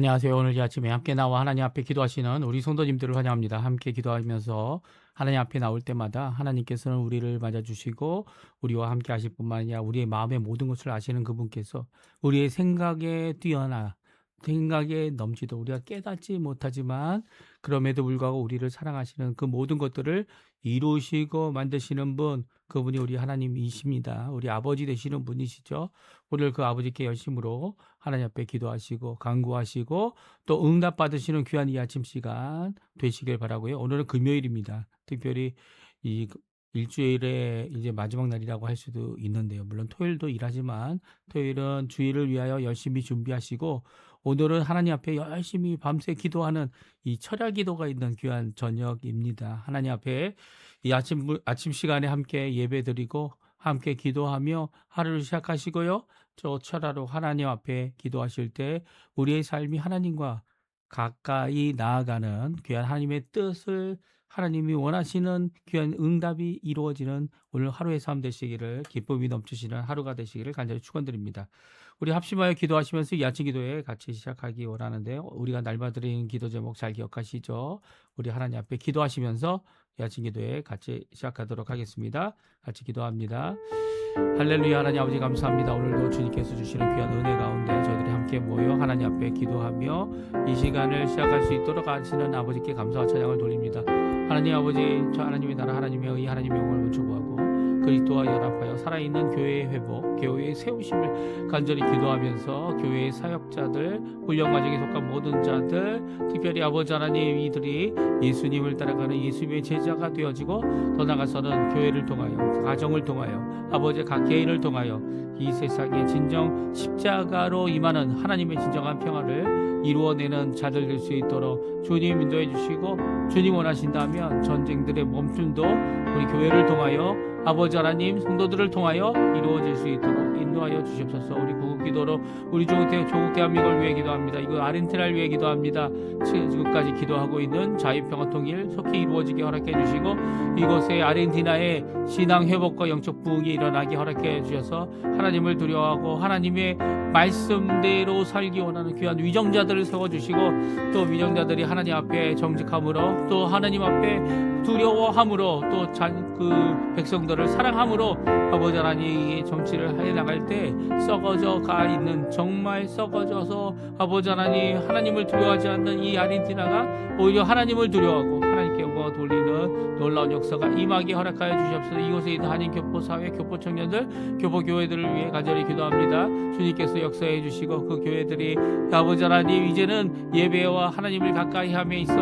안녕하세요. 오늘 이 아침에 함께 나와 하나님 앞에 기도하시는 우리 성도님들을 환영합니다. 함께 기도하면서 하나님 앞에 나올 때마다 하나님께서는 우리를 맞아주시고 우리와 함께 하실 뿐만 아니라 우리의 마음의 모든 것을 아시는 그분께서 우리의 생각에 뛰어나 생각에 넘치도 우리가 깨닫지 못하지만 그럼에도 불구하고 우리를 사랑하시는 그 모든 것들을 이루시고 만드시는 분, 그분이 우리 하나님이십니다. 우리 아버지 되시는 분이시죠. 오늘 그 아버지께 열심으로 하나님 앞에 기도하시고 간구하시고 또 응답 받으시는 귀한 이 아침 시간 되시길 바라고요. 오늘은 금요일입니다. 특별히 이 일주일의 이제 마지막 날이라고 할 수도 있는데요. 물론 토요일도 일하지만 토요일은 주일을 위하여 열심히 준비하시고 오늘은 하나님 앞에 열심히 밤새 기도하는 이 철야 기도가 있는 귀한 저녁입니다. 하나님 앞에 이 아침 시간에 함께 예배드리고 함께 기도하며 하루를 시작하시고요. 저 철야로 하나님 앞에 기도하실 때 우리의 삶이 하나님과 가까이 나아가는 귀한 하나님의 뜻을 하나님이 원하시는 귀한 응답이 이루어지는 오늘 하루의 삶 되시기를, 기쁨이 넘치시는 하루가 되시기를 간절히 축원드립니다. 우리 합심하여 기도하시면서 이 아침 기도에 같이 시작하기 원하는데요. 우리가 날마드리는 기도 제목 잘 기억하시죠? 우리 하나님 앞에 기도하시면서 이 아침 기도에 같이 시작하도록 하겠습니다. 같이 기도합니다. 할렐루야. 하나님 아버지 감사합니다. 오늘도 주님께서 주시는 귀한 은혜 가운데 저희들이 함께 모여 하나님 앞에 기도하며 이 시간을 시작할 수 있도록 하시는 아버지께 감사와 찬양을 돌립니다. 하나님 아버지, 저 하나님의 나라, 하나님의 의, 하나님의 영광을 먼저 구하고 그리스도와 연합하여 살아있는 교회의 회복, 교회의 세우심을 간절히 기도하면서 교회의 사역자들, 훈련 과정에 속한 모든 자들, 특별히 아버지 하나님 이들이 예수님을 따라가는 예수님의 제자가 되어지고 더 나아가서는 교회를 통하여, 가정을 통하여, 아버지의 각 개인을 통하여 이 세상에 진정 십자가로 임하는 하나님의 진정한 평화를 이루어내는 자들 될 수 있도록 주님 인도해 주시고, 주님 원하신다면 전쟁들의 멈춤도 우리 교회를 통하여 아버지 하나님 성도들을 통하여 이루어질 수 있도록 인도하여 주시옵소서. 우리 구국 기도로 우리 조국 대한민국을 위해 기도합니다. 이거 아르헨티나를 위해 기도합니다. 지금까지 기도하고 있는 자유평화통일 속히 이루어지게 허락해 주시고 이곳에 아르헨티나의 신앙 회복과 영적 부흥이 일어나게 허락해 주셔서 하나님을 두려워하고 하나님의 말씀대로 살기 원하는 귀한 위정자들을 세워주시고 또 위정자들이 하나님 앞에 정직함으로 또 하나님 앞에 두려워함으로 또 그 백성들을 사랑함으로 아버지 하나님이 정치를 해 나갈 때 썩어져 가 있는, 정말 썩어져서 아버지 하나님 하나님을 두려워하지 않는 이 아르헨티나가 오히려 하나님을 두려워하고 하나님께 영광을 돌리는 놀라운 역사가 임하게 허락하여 주시옵소서. 이곳에 있는 한인 교포사회, 교포청년들, 교포교회들을 위해 간절히 기도합니다. 주님께서 역사해 주시고 그 교회들이 아버지 하나님 이제는 예배와 하나님을 가까이 함에 있어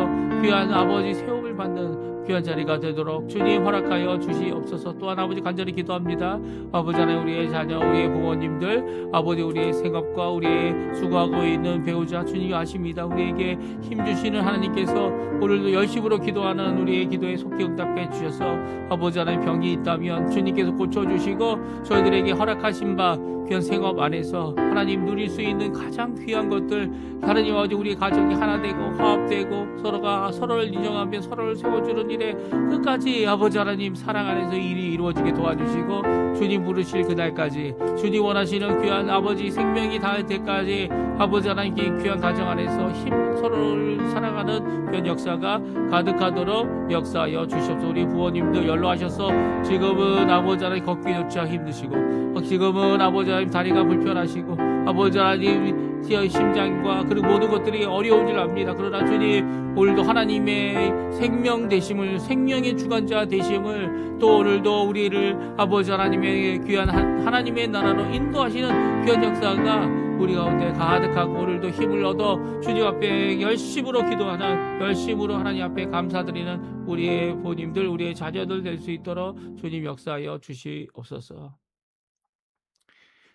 귀한 아버지 세움을 받는 귀한 자리가 되도록 주님 허락하여 주시옵소서. 또한 아버지 간절히 기도합니다. 아버지 하나님 우리의 자녀, 우리의 부모님들, 아버지 우리의 생업과 우리의 수고하고 있는 배우자 주님이 아십니다. 우리에게 힘주시는 하나님께서 오늘도 열심으로 기도하는 우리의 기도에 속히 응답해 주셔서 아버지 하나님 병이 있다면 주님께서 고쳐주시고 저희들에게 허락하신 바 귀한 생업 안에서 하나님 누릴 수 있는 가장 귀한 것들, 하나님 아버지 우리 가정이 하나 되고 화합되고 서로가 서로를 인정하며 서로를 세워주는 일에 끝까지 아버지 하나님 사랑 안에서 일이 이루어지게 도와주시고 주님 부르실 그날까지 주님 원하시는 귀한 아버지 생명이 닿을 때까지 아버지 하나님께 귀한 가정 안에서 서로를 사랑하는 귀한 역사가 가득하도록 역사하여 주시옵소서. 우리 부모님들 연로하셔서 지금은 아버지 하나님 걷기조차 힘드시고 지금은 아버지 하나님 다리가 불편하시고 아버지 하나님 심장과 그리고 모든 것들이 어려운 줄 압니다. 그러나 주님 오늘도 하나님의 생명 되심을, 생명의 주관자 되심을, 또 오늘도 우리를 아버지 하나님의 귀한 하나님의 나라로 인도하시는 귀한 역사가 우리 가운데 가득하고 오늘도 힘을 얻어 주님 앞에 열심으로 기도하는, 열심으로 하나님 앞에 감사드리는 우리의 부모님들, 우리의 자녀들 될 수 있도록 주님 역사하여 주시옵소서.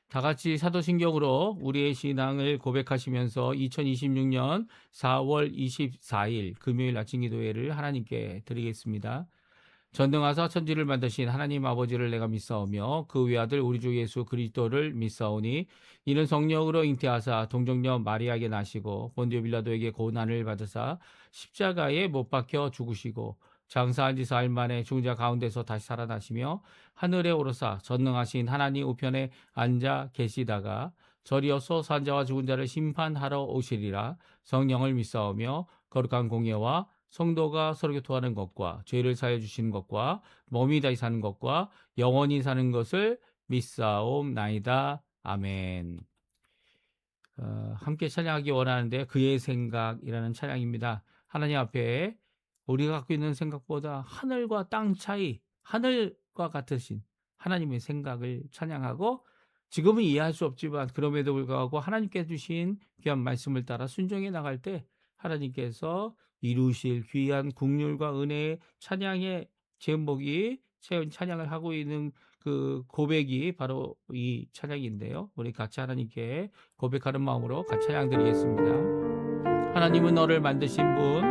다 같이 사도신경으로 우리의 신앙을 고백하시면서 2026년 4월 24일 금요일 아침 기도회를 하나님께 드리겠습니다. 전능하사 천지를 만드신 하나님 아버지를 내가 믿사오며 그 외아들 우리 주 예수 그리스도를 믿사오니 이는 성령으로 잉태하사 동정녀 마리아에게 나시고 본디오 빌라도에게 고난을 받으사 십자가에 못 박혀 죽으시고 장사한 지 사흘 만에 죽은 자 가운데서 다시 살아나시며 하늘에 오르사 전능하신 하나님 우편에 앉아 계시다가 저리어서 산자와 죽은 자를 심판하러 오시리라. 성령을 믿사오며 거룩한 공예와 성도가 서로 교통하는 것과 죄를 사해 주시는 것과 몸이 다시 사는 것과 영원히 사는 것을 믿사옵나이다. 아멘. 함께 찬양하기 원하는데 그의 생각이라는 찬양입니다. 하나님 앞에 우리가 갖고 있는 생각보다 하늘과 땅 차이, 하늘과 같으신 하나님의 생각을 찬양하고, 지금은 이해할 수 없지만 그럼에도 불구하고 하나님께 주신 귀한 말씀을 따라 순종해 나갈 때 하나님께서 이루실 귀한 긍휼과 은혜의 찬양의 제목이 찬양을 하고 있는 그 고백이 바로 이 찬양인데요. 우리 같이 하나님께 고백하는 마음으로 같이 찬양 드리겠습니다. 하나님은 너를 만드신 분,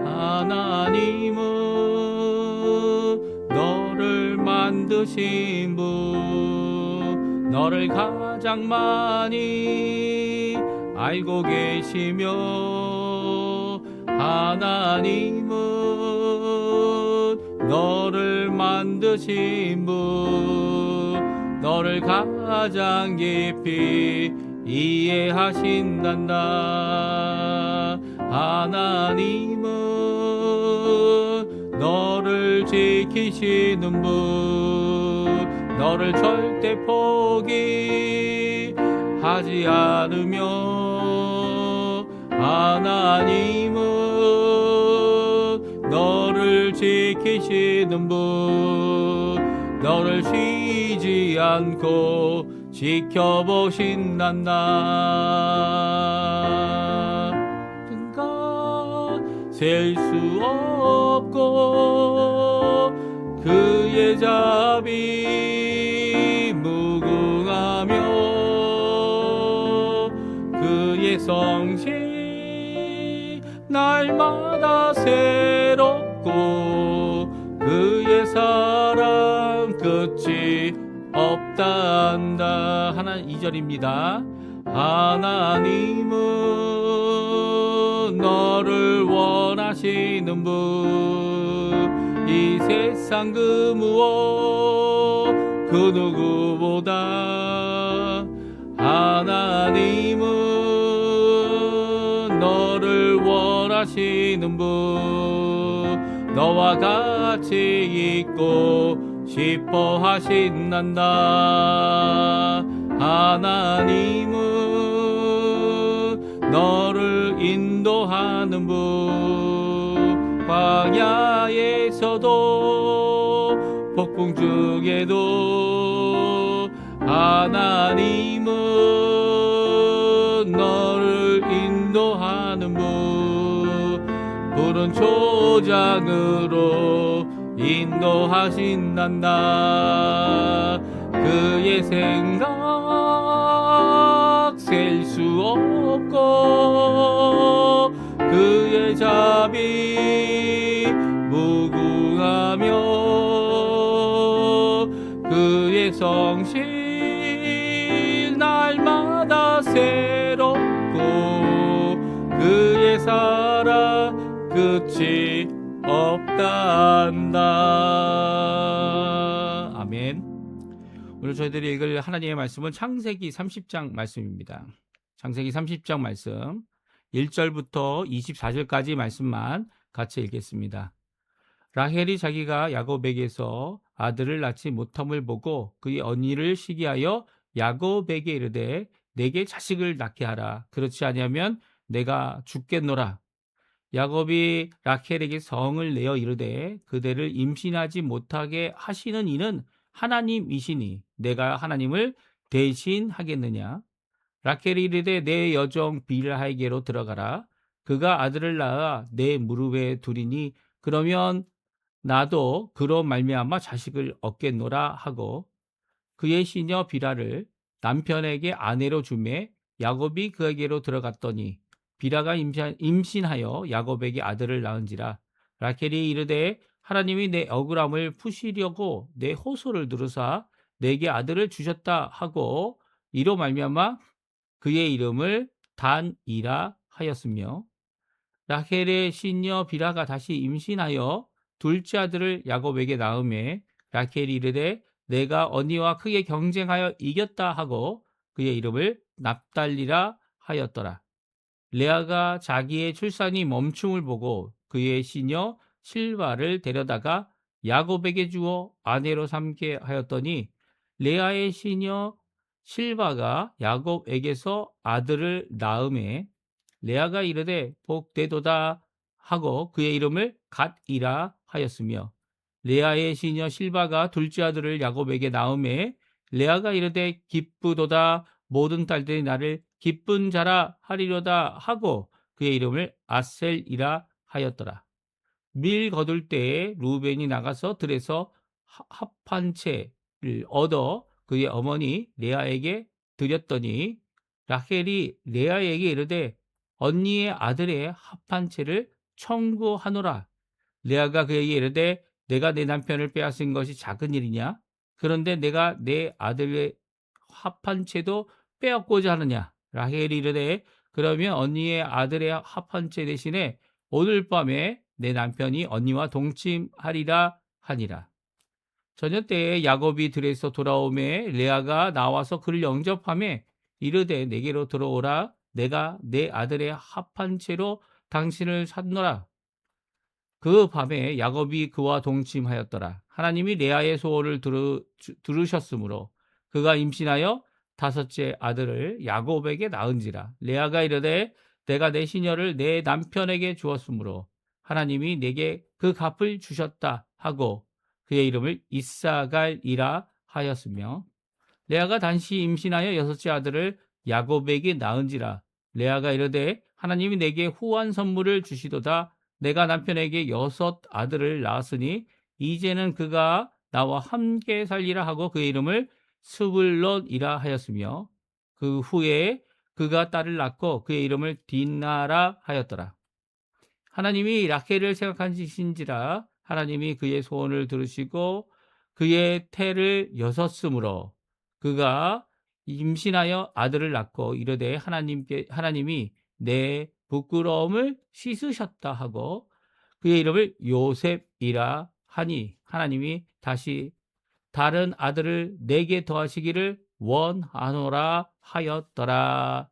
하나님은 너를 만드신 분, 너를 가장 많이 알고 계시며, 하나님은 너를 만드신 분, 너를 가장 깊이 이해하신단다. 하나님은 너를 지키시는 분, 너를 절대 포기하지 않으며, 하나님은 너를 지키시는 분, 너를 쉬지 않고 지켜보신단다. 누가 셀 수 없고 그의 자비 무궁하며, 그의 성실 날마다 새롭고, 그의 사랑 끝이 없단다. 2절입니다. 하나님은 너를 원하시는 분, 이 세상 그 무엇 그 누구보다 하나님은 너를 원하시는 분, 너와 같이 있고 싶어 하신단다. 하나님은 너를 인도하는 분, 광야에서도 폭풍 중에도 하나님은 너를 인도하는 분, 푸른 초장으로 인도하신단다. 그의 생각 셀 수 없고, 그의 자비 무궁하며, 그의 성실 날마다 새롭고, 그의 사랑 끝이 없단다. 아멘. 오늘 저희들이 읽을 하나님의 말씀은 창세기 30장 말씀입니다. 창세기 30장 말씀 1절부터 24절까지 말씀만 같이 읽겠습니다. 라헬이 자기가 야곱에게서 아들을 낳지 못함을 보고 그의 언니를 시기하여 야곱에게 이르되 내게 자식을 낳게 하라. 그렇지 아니하면 내가 죽겠노라. 야곱이 라켈에게 성을 내어 이르되 그대를 임신하지 못하게 하시는 이는 하나님이시니 내가 하나님을 대신하겠느냐. 라켈이 이르되 내 여종 빌하에게로 들어가라. 그가 아들을 낳아 내 무릎에 두리니 그러면 나도 그로 말미암아 자식을 얻겠노라 하고, 그의 시녀 빌하를 남편에게 아내로 주매 야곱이 그에게로 들어갔더니 빌하가 임신하여 야곱에게 아들을 낳은지라. 라켈이 이르되 하나님이 내 억울함을 푸시려고 내 호소를 들으사 내게 아들을 주셨다 하고, 이로 말미암아 그의 이름을 단이라 하였으며, 라켈의 시녀 빌하가 다시 임신하여 둘째 아들을 야곱에게 낳음에 라켈이 이르되 내가 언니와 크게 경쟁하여 이겼다 하고 그의 이름을 납달리라 하였더라. 레아가 자기의 출산이 멈춤을 보고 그의 시녀 실바를 데려다가 야곱에게 주어 아내로 삼게 하였더니 레아의 시녀 실바가 야곱에게서 아들을 낳음에 레아가 이르되 복되도다 하고 그의 이름을 갓이라 하였으며 레아의 시녀 실바가 둘째 아들을 야곱에게 낳음에 레아가 이르되 기쁘도다 모든 딸들이 나를 기쁜 자라 하리로다 하고 그의 이름을 아셀이라 하였더라. 밀 거둘 때에 루벤이 나가서 들에서 합한 채를 얻어 그의 어머니 레아에게 드렸더니 라헬이 레아에게 이르되 언니의 아들의 합한 채를 청구하노라. 레아가 그에게 이르되 내가 내 남편을 빼앗은 것이 작은 일이냐? 그런데 내가 내 아들의 합한 채도 빼앗고자 하느냐? 라헬이 이르되 그러면 언니의 아들의 합한 채 대신에 오늘 밤에 내 남편이 언니와 동침하리라 하니라. 저녁 때에 야곱이 들에서 돌아오매 레아가 나와서 그를 영접하며 이르되 내게로 들어오라. 내가 내 아들의 합한 채로 당신을 샀노라. 그 밤에 야곱이 그와 동침하였더라. 하나님이 레아의 소원을 들으셨으므로 그가 임신하여 다섯째 아들을 야곱에게 낳은지라. 레아가 이르되 내가 내 시녀를 내 남편에게 주었으므로 하나님이 내게 그 값을 주셨다 하고 그의 이름을 이사갈이라 하였으며 레아가 단시 임신하여 여섯째 아들을 야곱에게 낳은지라. 레아가 이르되 하나님이 내게 후한 선물을 주시도다. 내가 남편에게 여섯 아들을 낳았으니 이제는 그가 나와 함께 살리라 하고 그의 이름을 스불론이라 하였으며 그 후에 그가 딸을 낳고 그의 이름을 딘나라 하였더라. 하나님이 라헬을 생각하신지라 하나님이 그의 소원을 들으시고 그의 태를 여섰으므로 그가 임신하여 아들을 낳고 이르되 하나님이 내 부끄러움을 씻으셨다 하고 그의 이름을 요셉이라 하니 하나님이 다시 다른 아들을 내게 더하시기를 원하노라 하였더라.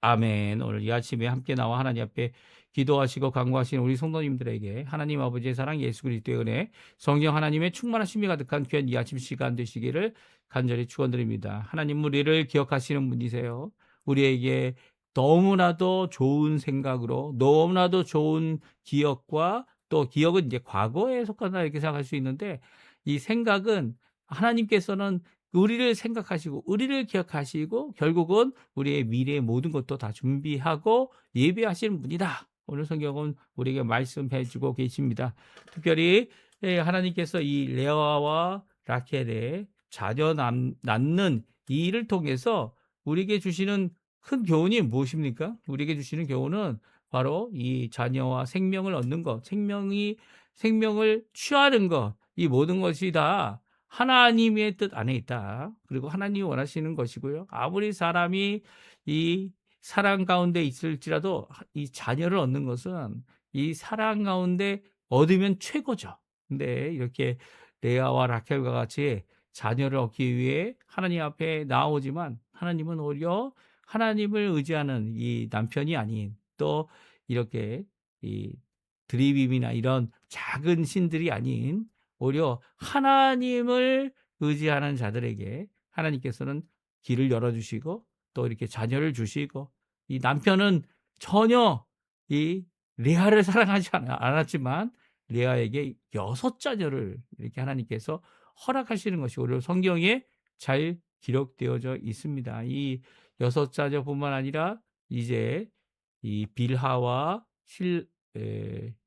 아멘. 오늘 이 아침에 함께 나와 하나님 앞에 기도하시고 간구하시는 우리 성도님들에게 하나님 아버지의 사랑, 예수 그리스도의 은혜, 성령 하나님의 충만하심이 가득한 귀한 이 아침 시간 되시기를 간절히 축원드립니다. 하나님 우리를 기억하시는 분이세요. 우리에게 너무나도 좋은 생각으로 너무나도 좋은 기억과 또 기억은 이제 과거에 속한다 이렇게 생각할 수 있는데 이 생각은 하나님께서는 우리를 생각하시고 우리를 기억하시고 결국은 우리의 미래의 모든 것도 다 준비하고 예비하시는 분이다. 오늘 성경은 우리에게 말씀해 주고 계십니다. 특별히 하나님께서 이 레아와 라켈의 자녀 낳는 이 일을 통해서 우리에게 주시는 큰 교훈이 무엇입니까? 우리에게 주시는 교훈은 바로 이 자녀와 생명을 얻는 것, 생명을 취하는 것, 이 모든 것이 다 하나님의 뜻 안에 있다. 그리고 하나님이 원하시는 것이고요. 아무리 사람이 이 사랑 가운데 있을지라도 이 자녀를 얻는 것은 이 사랑 가운데 얻으면 최고죠. 근데 이렇게 레아와 라켈과 같이 자녀를 얻기 위해 하나님 앞에 나오지만 하나님은 오히려 하나님을 의지하는 이 남편이 아닌 또 이렇게 이 드리빔이나 이런 작은 신들이 아닌 오히려 하나님을 의지하는 자들에게 하나님께서는 길을 열어주시고 또 이렇게 자녀를 주시고 이 남편은 전혀 이 레아를 사랑하지 않았지만 레아에게 여섯 자녀를 이렇게 하나님께서 허락하시는 것이 오히려 성경에 잘 기록되어져 있습니다. 이 여섯 자녀뿐만 아니라 이제 이 빌하와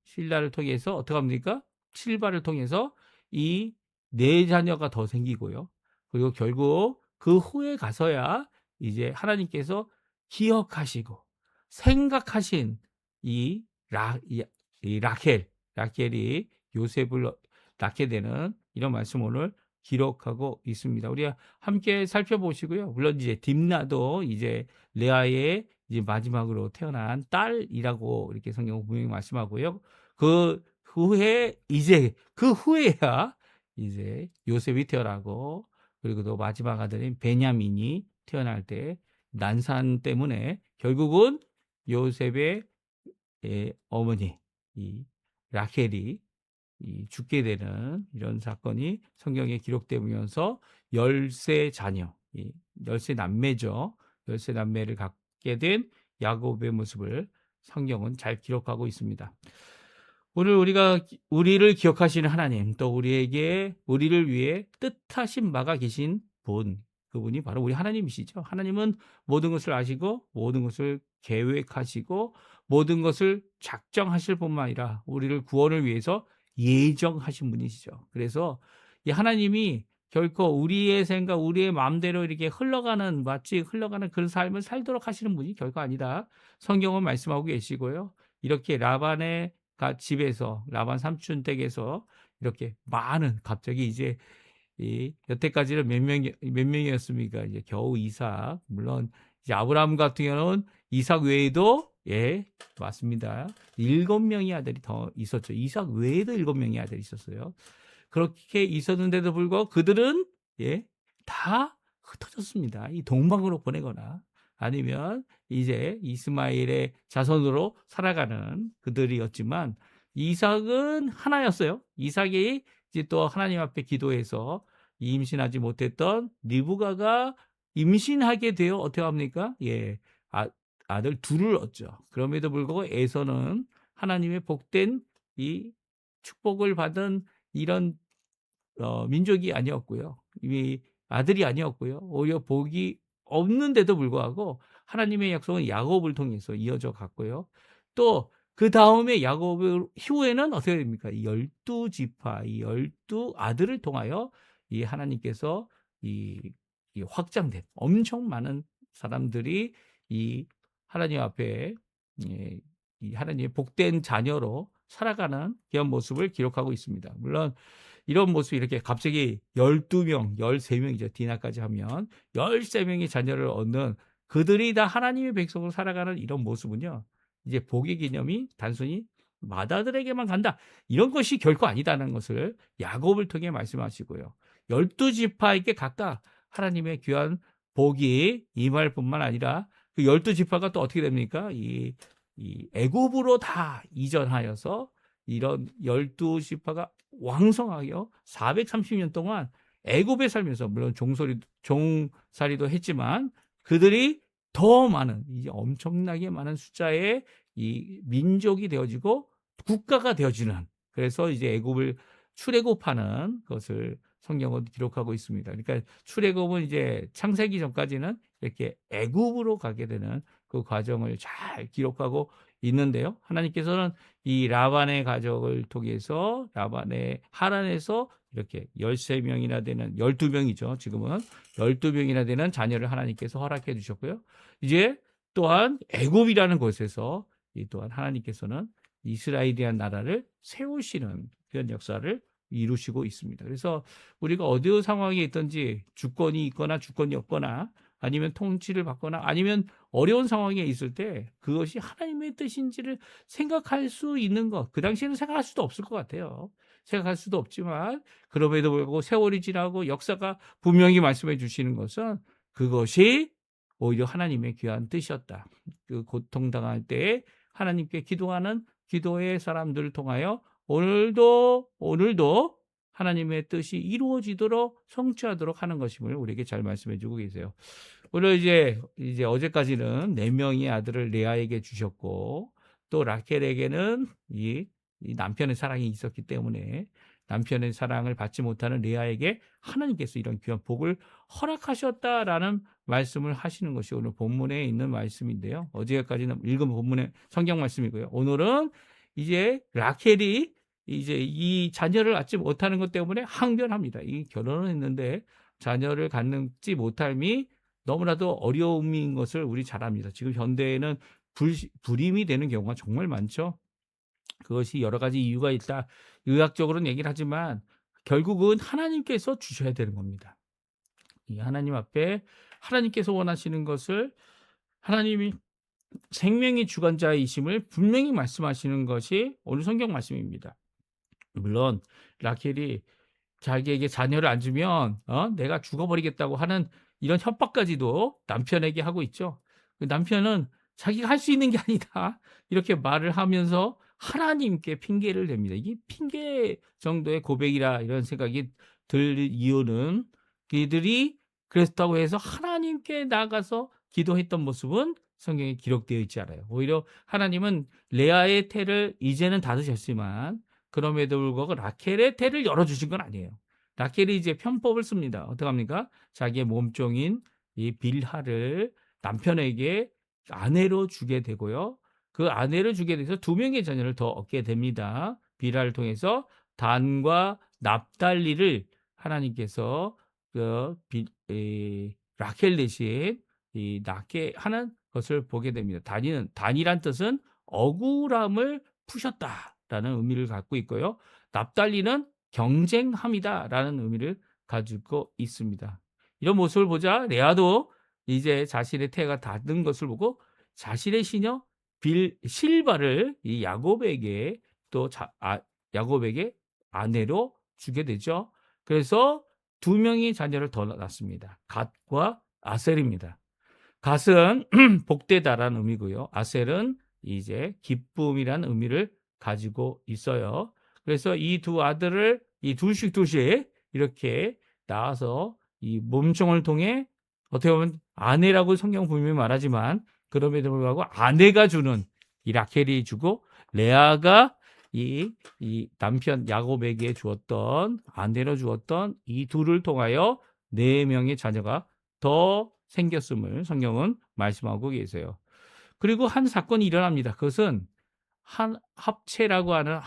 실라를 통해서 어떻게 합니까? 실바를 통해서 이 네 자녀가 더 생기고요. 그리고 결국 그 후에 가서야 이제 하나님께서 기억하시고 생각하신 이 라켈이 요셉을 낳게 되는 이런 말씀 오늘 기록하고 있습니다. 우리 함께 살펴보시고요. 물론 이제 딥나도 이제 레아의 이제 마지막으로 태어난 딸이라고 이렇게 성경 분명히 말씀하고요. 그 후에 이제 그 후에야 이제 요셉이 태어나고, 그리고 또 마지막 아들인 베냐민이 태어날 때 난산 때문에 결국은 요셉의 어머니 이 라켈이 죽게 되는 이런 사건이 성경에 기록되면서 열세 자녀, 열세 남매죠. 열세 남매를 갖게 된 야곱의 모습을 성경은 잘 기록하고 있습니다. 오늘 우리를 기억하시는 하나님, 또 우리를 위해 뜻하신 바가 계신 분, 그분이 바로 우리 하나님이시죠. 하나님은 모든 것을 아시고 모든 것을 계획하시고 모든 것을 작정하실 뿐만 아니라 우리를 구원을 위해서 예정하신 분이시죠. 그래서 이 하나님이 결코 우리의 생각, 우리의 마음대로 이렇게 마치 흘러가는 그런 삶을 살도록 하시는 분이 결코 아니다. 성경은 말씀하고 계시고요. 이렇게 집에서, 라반 삼촌 댁에서 이렇게 갑자기 이제 여태까지는 몇 명이었습니까? 이제 겨우 이삭. 물론 이제 아브라함 같은 경우는 이삭 외에도, 맞습니다. 7명의 아들이 더 있었죠. 이삭 외에도 7명의 아들이 있었어요. 그렇게 있었는데도 불구하고 그들은, 다 흩어졌습니다. 이 동방으로 보내거나 아니면 이제 이스마엘의 자손으로 살아가는 그들이었지만 이삭은 하나였어요. 이삭이 이제 또 하나님 앞에 기도해서 임신하지 못했던 리브가가 임신하게 되어 어떻게 합니까? 아들 둘을 얻죠. 그럼에도 불구하고 에서는 하나님의 복된 이 축복을 받은 이런 민족이 아니었고요. 이 아들이 아니었고요. 오히려 복이 없는데도 불구하고 하나님의 약속은 야곱을 통해서 이어져 갔고요. 또 그 다음에 야곱 후에는 어떻게 됩니까? 이 12지파, 이 12아들을 통하여 이 하나님께서 이 확장된 엄청 많은 사람들이 이 하나님 앞에 이 하나님의 복된 자녀로 살아가는 그런 모습을 기록하고 있습니다. 물론 이런 모습이 이렇게 갑자기 12명, 13명이죠. 디나까지 하면 13명의 자녀를 얻는 그들이 다 하나님의 백성으로 살아가는 이런 모습은요. 이제 복의 개념이 단순히 맏아들에게만 간다. 이런 것이 결코 아니다는 것을 야곱을 통해 말씀하시고요. 12지파에게 각각 하나님의 귀한 복이 임할 뿐만 아니라 그 12지파가 또 어떻게 됩니까? 이 애굽으로 다 이전하여서 이런 12지파가 왕성하여 430년 동안 애굽에 살면서 물론 종살이도 했지만 그들이 더 많은 이제 엄청나게 많은 숫자의 이 민족이 되어지고 국가가 되어지는 그래서 이제 애굽을 출애굽하는 것을 성경은 기록하고 있습니다. 그러니까 출애굽은 이제 창세기 전까지는 이렇게 애굽으로 가게 되는 그 과정을 잘 기록하고 있는데요. 하나님께서는 이 라반의 가족을 통해서 하란에서 이렇게 13명이나 되는 12명이죠. 지금은 12명이나 되는 자녀를 하나님께서 허락해 주셨고요. 이제 또한 애굽이라는 곳에서 이 또한 하나님께서는 이스라엘이라는 나라를 세우시는 그런 역사를 이루시고 있습니다. 그래서 우리가 어느 상황에 있든지 주권이 있거나 주권이 없거나 아니면 통치를 받거나 아니면 어려운 상황에 있을 때 그것이 하나님의 뜻인지를 생각할 수 있는 것. 그 당시에는 생각할 수도 없을 것 같아요. 생각할 수도 없지만 그럼에도 불구하고 세월이 지나고 역사가 분명히 말씀해 주시는 것은 그것이 오히려 하나님의 귀한 뜻이었다. 그 고통당할 때에 하나님께 기도하는 기도의 사람들을 통하여 오늘도 하나님의 뜻이 이루어지도록 성취하도록 하는 것임을 우리에게 잘 말씀해 주고 계세요. 오늘 이제 어제까지는 4명의 아들을 레아에게 주셨고 또 라켈에게는 이 남편의 사랑이 있었기 때문에 남편의 사랑을 받지 못하는 레아에게 하나님께서 이런 귀한 복을 허락하셨다라는 말씀을 하시는 것이 오늘 본문에 있는 말씀인데요. 어제까지는 읽은 본문의 성경 말씀이고요. 오늘은 이제 라켈이 이제 이 자녀를 낳지 못하는 것 때문에 항변합니다. 이 결혼을 했는데 자녀를 갖지 못함이 너무나도 어려움인 것을 우리 잘 압니다. 지금 현대에는 불임이 되는 경우가 정말 많죠. 그것이 여러 가지 이유가 있다. 의학적으로는 얘기를 하지만 결국은 하나님께서 주셔야 되는 겁니다. 이 하나님 앞에 하나님께서 원하시는 것을 하나님이 생명의 주관자이심을 분명히 말씀하시는 것이 오늘 성경 말씀입니다. 물론 라켈이 자기에게 자녀를 안 주면 내가 죽어버리겠다고 하는 이런 협박까지도 남편에게 하고 있죠. 그 남편은 자기가 할 수 있는 게 아니다. 이렇게 말을 하면서 하나님께 핑계를 댑니다. 이게 핑계 정도의 고백이라 이런 생각이 들 이유는 그들이 그랬다고 해서 하나님께 나가서 기도했던 모습은 성경에 기록되어 있지 않아요. 오히려 하나님은 레아의 태를 이제는 닫으셨지만 그럼에도 불구하고 라켈의 태를 열어주신 건 아니에요. 라켈이 이제 편법을 씁니다. 어떡합니까? 자기의 몸종인 이 빌하를 남편에게 아내로 주게 되고요. 그 아내를 주게 돼서 2명의 자녀를 더 얻게 됩니다. 빌하를 통해서 단과 납달리를 하나님께서 라켈 대신 낳게 하는 것을 보게 됩니다. 단이란 뜻은 억울함을 푸셨다라는 의미를 갖고 있고요. 납달리는 경쟁함이다라는 의미를 가지고 있습니다. 이런 모습을 보자 레아도 이제 자신의 태가 닫은 것을 보고 자신의 시녀 실바를 이 야곱에게 야곱에게 아내로 주게 되죠. 그래서 2명의 자녀를 더 낳습니다. 갓과 아셀입니다. 갓은 복되다라는 의미고요. 아셀은 이제 기쁨이라는 의미를 가지고 있어요. 그래서 이 두 아들을 이 둘씩 이렇게 낳아서 이 몸종을 통해 어떻게 보면 아내라고 성경 분명히 말하지만 그럼에도 불구하고 아내가 주는 이 라켈이 주고 레아가 이 남편 야곱에게 주었던 아내로 주었던 이 둘을 통하여 4명의 자녀가 더 생겼음을 성경은 말씀하고 계세요. 그리고 한 사건이 일어납니다. 그것은 한 합체라고 하는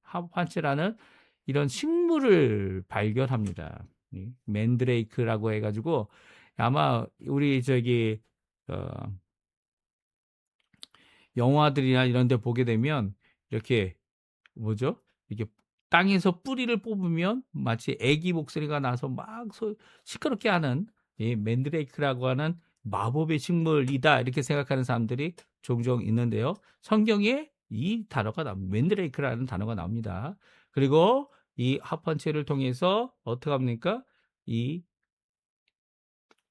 합환체라는 이런 식물을 발견합니다. 맨드레이크라고 해가지고 아마 우리 영화들이나 이런 데 보게 되면 이렇게 이렇게 땅에서 뿌리를 뽑으면 마치 애기 목소리가 나서 막 시끄럽게 하는 이 맨드레이크라고 하는 마법의 식물이다 이렇게 생각하는 사람들이 종종 있는데요. 성경에 이 단어가 맨드레이크라는 단어가 나옵니다. 그리고 이 합판체를 통해서 어떻게 합니까? 이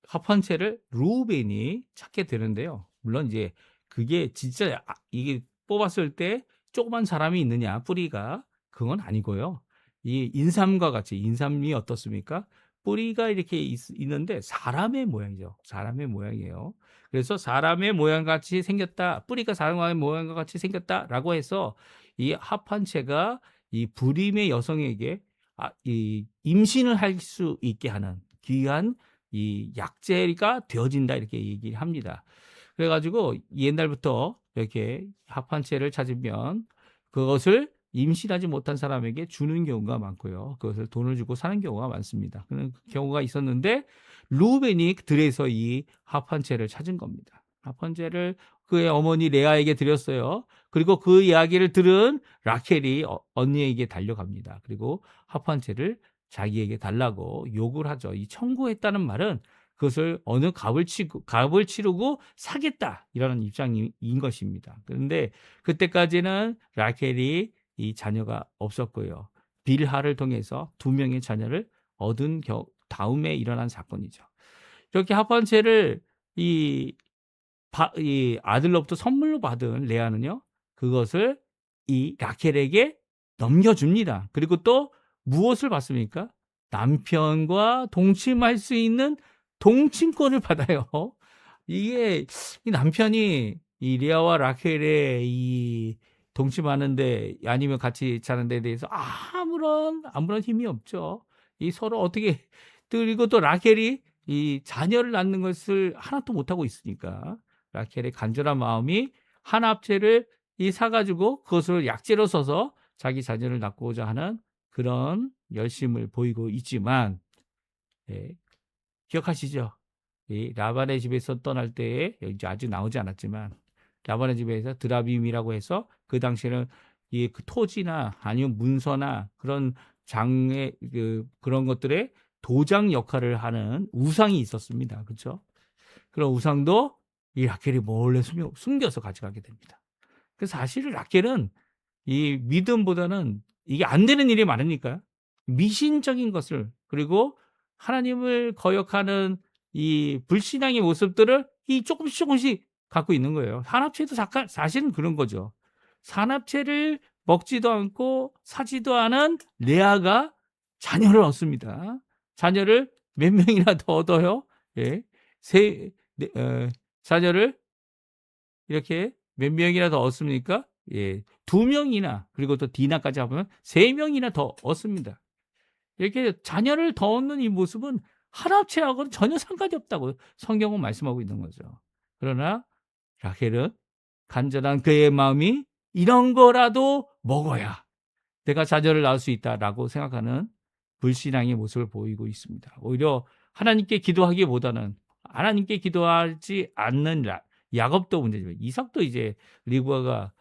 합판체를 루벤이 찾게 되는데요. 물론 이제 그게 진짜 이게 뽑았을 때 조그만 사람이 있느냐 뿌리가 그건 아니고요. 이 인삼과 같이 인삼이 어떻습니까? 뿌리가 이렇게 있는데 사람의 모양이죠. 사람의 모양이에요. 그래서 사람의 모양 같이 생겼다. 뿌리가 사람의 모양과 같이 생겼다라고 해서 이 합판체가 이 불임의 여성에게 이 임신을 할 수 있게 하는 귀한 이 약재가 되어진다 이렇게 얘기를 합니다. 그래가지고 옛날부터 이렇게 합판체를 찾으면 그것을 임신하지 못한 사람에게 주는 경우가 많고요. 그것을 돈을 주고 사는 경우가 많습니다. 그런 경우가 있었는데 루벤이 들에서 이 합판체를 찾은 겁니다. 합판체를 그의 어머니 레아에게 드렸어요. 그리고 그 이야기를 들은 라켈이 언니에게 달려갑니다. 그리고 합판체를 자기에게 달라고 요구를 하죠. 이 청구했다는 말은 그것을 어느 값을 치르고 사겠다 이라는 입장인 것입니다. 그런데 그때까지는 라켈이 이 자녀가 없었고요. 빌하를 통해서 2명의 자녀를 얻은 다음에 일어난 사건이죠. 이렇게 합판체를 이 아들로부터 선물로 받은 레아는요, 그것을 이 라켈에게 넘겨줍니다. 그리고 또 무엇을 받습니까? 남편과 동침할 수 있는 동침권을 받아요. 이게 이 남편이 이 레아와 라켈의 이 동침하는데 아니면 같이 자는 데 대해서 아무런 힘이 없죠. 이 서로 어떻게 그리고 또 라켈이 이 자녀를 낳는 것을 하나도 못하고 있으니까 라켈의 간절한 마음이 한 합체를 사가지고 그것을 약재로 써서 자기 자녀를 낳고자 하는 그런 열심을 보이고 있지만 기억하시죠? 이 라반의 집에서 떠날 때에 이제 아직 나오지 않았지만 라반의 집에서 드라빔이라고 해서 그 당시에는 그 토지나 아니면 문서나 그런 장의 그런 것들의 도장 역할을 하는 우상이 있었습니다. 그렇죠? 그런 우상도 이 라켈이 몰래 숨겨서 가져가게 됩니다. 그래서 사실 라켈은 이 믿음보다는 이게 안 되는 일이 많으니까 미신적인 것을, 그리고 하나님을 거역하는 이 불신앙의 모습들을 이 조금씩 갖고 있는 거예요. 산업체도 사실은 그런 거죠. 산업체를 먹지도 않고 사지도 않은 레아가 자녀를 얻습니다. 자녀를 몇 명이나 더 얻어요? 예. 자녀를 이렇게 몇 명이나 더 얻습니까? 예. 2명이나, 그리고 또 디나까지 하면 3명이나 더 얻습니다. 이렇게 자녀를 더 얻는 이 모습은 한합체하고는 전혀 상관이 없다고 성경은 말씀하고 있는 거죠. 그러나 라헬은 간절한 그의 마음이 이런 거라도 먹어야 내가 자녀를 낳을 수 있다라고 생각하는 불신앙의 모습을 보이고 있습니다. 오히려 하나님께 기도하기보다는, 하나님께 기도하지 않는 야곱도 문제지만 이삭도 이제 리브가가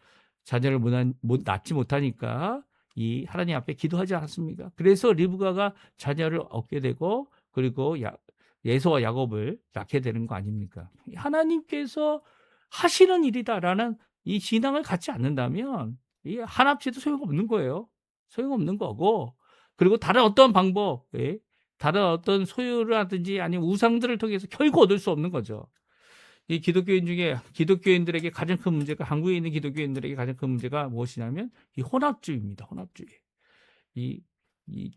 자녀를 못 낳지 못하니까 이 하나님 앞에 기도하지 않았습니까? 그래서 리브가가 자녀를 얻게 되고, 그리고 예서와 야곱을 낳게 되는 거 아닙니까? 하나님께서 하시는 일이다라는 이 신앙을 갖지 않는다면 이 한합체도 소용없는 거예요. 소용없는 거고, 그리고 다른 어떤 방법, 다른 어떤 소유를 하든지 아니면 우상들을 통해서 결국 얻을 수 없는 거죠. 이 기독교인 중에, 기독교인들에게 가장 큰 문제가, 한국에 있는 기독교인들에게 가장 큰 문제가 무엇이냐면 이 혼합주의입니다. 혼합주의. 이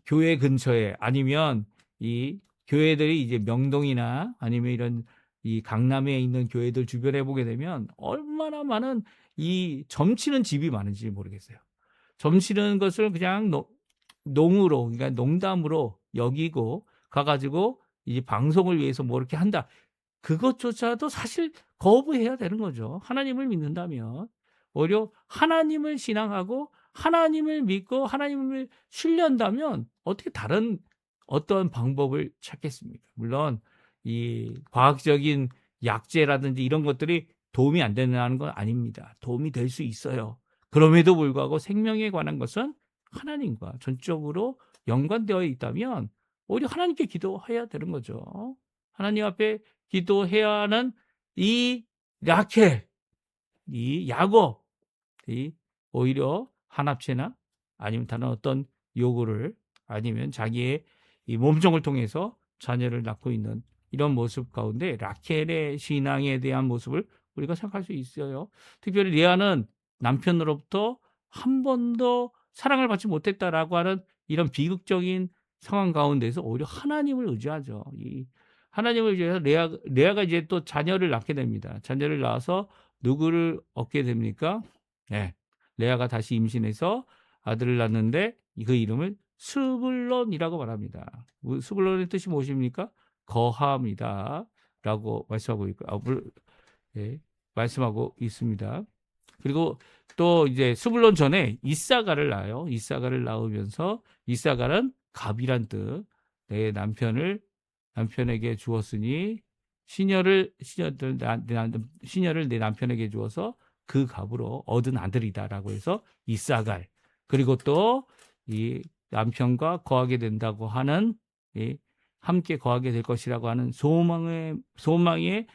교회 근처에, 아니면 이 교회들이 이제 명동이나 아니면 이런 이 강남에 있는 교회들 주변에 보게 되면 얼마나 많은 이 점치는 집이 많은지 모르겠어요. 점치는 것을 그냥 농으로, 그러니까 농담으로 여기고 가가지고 이 방송을 위해서 뭐 이렇게 한다. 그것조차도 사실 거부해야 되는 거죠. 하나님을 믿는다면. 오히려 하나님을 신앙하고 하나님을 믿고 하나님을 신뢰한다면 어떻게 다른 어떤 방법을 찾겠습니까? 물론 이 과학적인 약제라든지 이런 것들이 도움이 안 된다는 건 아닙니다. 도움이 될 수 있어요. 그럼에도 불구하고 생명에 관한 것은 하나님과 전적으로 연관되어 있다면 오히려 하나님께 기도해야 되는 거죠. 하나님 앞에 기도해야 하는 이 라켈, 이 야곱, 이 오히려 한합체나 아니면 다른 어떤 요구를, 아니면 자기의 이 몸종을 통해서 자녀를 낳고 있는 이런 모습 가운데 라켈의 신앙에 대한 모습을 우리가 생각할 수 있어요. 특별히 레아는 남편으로부터 한 번도 사랑을 받지 못했다라고 하는 이런 비극적인 상황 가운데서 오히려 하나님을 의지하죠. 이 하나님을 의지해서 레아가 이제 또 자녀를 낳게 됩니다. 자녀를 낳아서 누구를 얻게 됩니까? 네. 레아가 다시 임신해서 아들을 낳는데 그 이름을 스불론이라고 말합니다. 스불론의 뜻이 무엇입니까? 거함이다 라고 말씀하고 있고, 말씀하고 있습니다. 그리고 또 이제 스불론 전에 이사가를 낳아요. 이사가를 낳으면서, 이사가는 갑이란 뜻, 내 남편에게 주었으니 시녀를 내 남편에게 주어서 그 갑으로 얻은 아들이다라고 해서 이사갈. 그리고 또 이 남편과 거하게 된다고 하는, 함께 거하게 될 것이라고 하는 소망의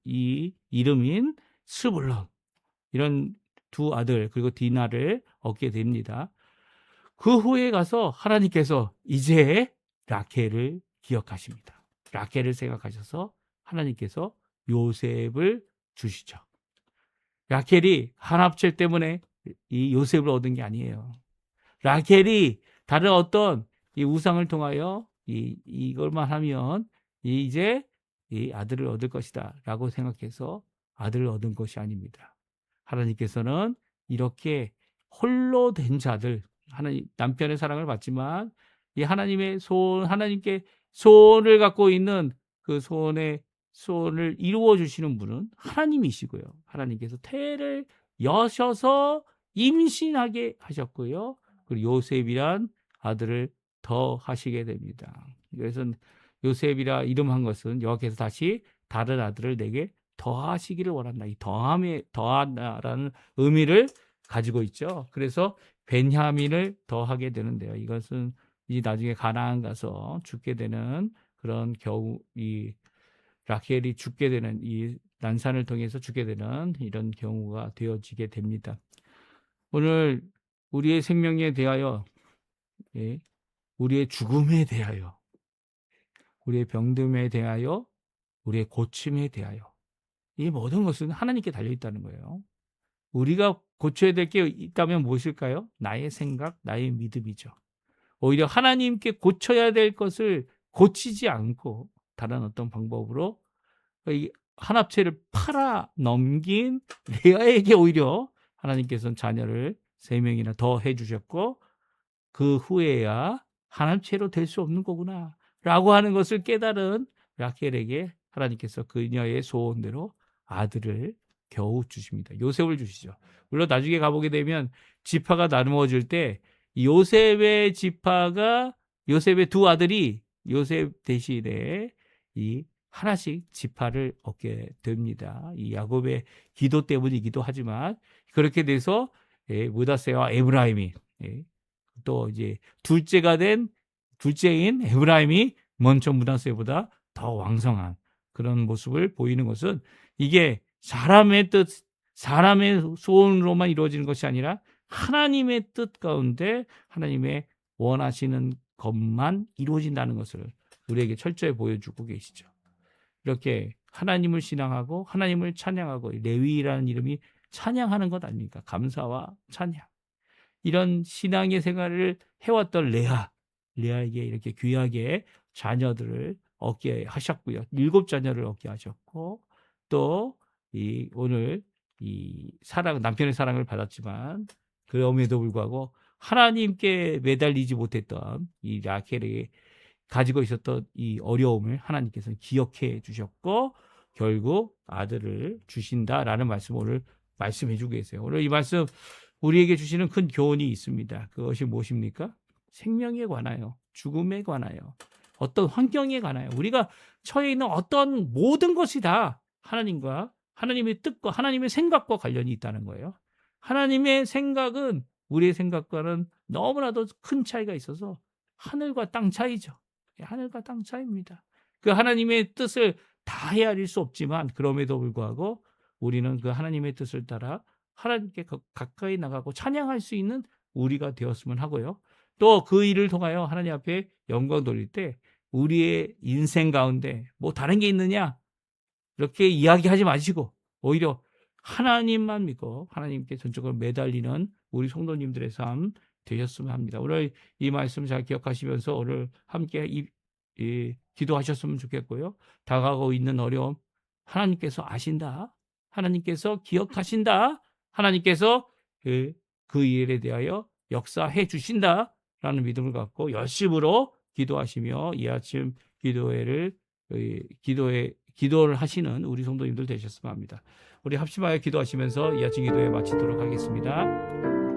이 이름인 스불론, 이런 두 아들 그리고 디나를 얻게 됩니다. 그 후에 가서 하나님께서 이제 라켈을 기억하십니다. 라켈을 생각하셔서 하나님께서 요셉을 주시죠. 라켈이 한합체 때문에 이 요셉을 얻은 게 아니에요. 라켈이 다른 어떤 이 우상을 통하여 이걸만 하면 이제 이 아들을 얻을 것이다 라고 생각해서 아들을 얻은 것이 아닙니다. 하나님께서는 이렇게 홀로 된 자들, 하나님 남편의 사랑을 받지만 이 하나님께 소원을 갖고 있는 그 소원을 이루어 주시는 분은 하나님이시고요. 하나님께서 태를 여셔서 임신하게 하셨고요. 그리고 요셉이란 아들을 더 하시게 됩니다. 그래서 요셉이라 이름한 것은 여호와께서 다시 다른 아들을 내게 더하시기를 원한다. 이 더한다라는 의미를 가지고 있죠. 그래서 베냐민을 더하게 되는데요. 이것은 이 나중에 가나안 가서 죽게 되는 그런 경우, 이 라켈이 죽게 되는, 이 난산을 통해서 죽게 되는 이런 경우가 되어지게 됩니다. 오늘 우리의 생명에 대하여 예, 우리의 죽음에 대하여, 우리의 병듦에 대하여, 우리의 고침에 대하여, 이 모든 것은 하나님께 달려 있다는 거예요. 우리가 고쳐야 될 게 있다면 무엇일까요? 나의 생각, 나의 믿음이죠. 오히려 하나님께 고쳐야 될 것을 고치지 않고 다른 어떤 방법으로 이 한합체를 팔아 넘긴 레아에게 오히려 하나님께서는 자녀를 3명이나 더 해주셨고, 그 후에야 한합체로 될 수 없는 거구나 라고 하는 것을 깨달은 라켈에게 하나님께서 그녀의 소원대로 아들을 겨우 주십니다. 요셉을 주시죠. 물론 나중에 가보게 되면 지파가 나누어질 때 요셉의 지파가, 요셉의 두 아들이 요셉 대신에 이 하나씩 지파를 얻게 됩니다. 이 야곱의 기도 때문이기도 하지만 그렇게 돼서 므낫세와 에브라임이, 또 이제 둘째인 에브라임이 먼저 므낫세보다 더 왕성한 그런 모습을 보이는 것은, 이게 사람의 뜻, 사람의 소원으로만 이루어지는 것이 아니라 하나님의 뜻 가운데 하나님의 원하시는 것만 이루어진다는 것을 우리에게 철저히 보여주고 계시죠. 이렇게 하나님을 신앙하고 하나님을 찬양하고, 레위라는 이름이 찬양하는 것 아닙니까? 감사와 찬양. 이런 신앙의 생활을 해왔던 레아에게 이렇게 귀하게 자녀들을 얻게 하셨고요. 7자녀를 얻게 하셨고, 또 오늘 남편의 사랑을 받았지만 그럼에도 불구하고 하나님께 매달리지 못했던 이 라켈에게 가지고 있었던 이 어려움을 하나님께서는 기억해 주셨고, 결국 아들을 주신다라는 말씀을 오늘 말씀해 주고 계세요. 오늘 이 말씀 우리에게 주시는 큰 교훈이 있습니다. 그것이 무엇입니까? 생명에 관하여, 죽음에 관하여, 어떤 환경에 관하여, 우리가 처해 있는 어떤 모든 것이 다 하나님과 하나님의 뜻과 하나님의 생각과 관련이 있다는 거예요. 하나님의 생각은 우리의 생각과는 너무나도 큰 차이가 있어서 하늘과 땅 차이죠. 하늘과 땅 차이입니다. 그 하나님의 뜻을 다 헤아릴 수 없지만 그럼에도 불구하고 우리는 그 하나님의 뜻을 따라 하나님께 가까이 나가고 찬양할 수 있는 우리가 되었으면 하고요. 또 그 일을 통하여 하나님 앞에 영광 돌릴 때 우리의 인생 가운데 뭐 다른 게 있느냐 이렇게 이야기하지 마시고 오히려 하나님만 믿고 하나님께 전적으로 매달리는 우리 성도님들의 삶 되셨으면 합니다. 오늘 이 말씀 잘 기억하시면서 오늘 함께 기도하셨으면 좋겠고요. 다가오고 있는 어려움 하나님께서 아신다. 하나님께서 기억하신다. 하나님께서 그 일에 대하여 역사해 주신다라는 믿음을 갖고 열심으로 기도하시며 이 아침 기도를 하시는 우리 성도님들 되셨으면 합니다. 우리 합심하여 기도하시면서 이 아침 기도회 마치도록 하겠습니다.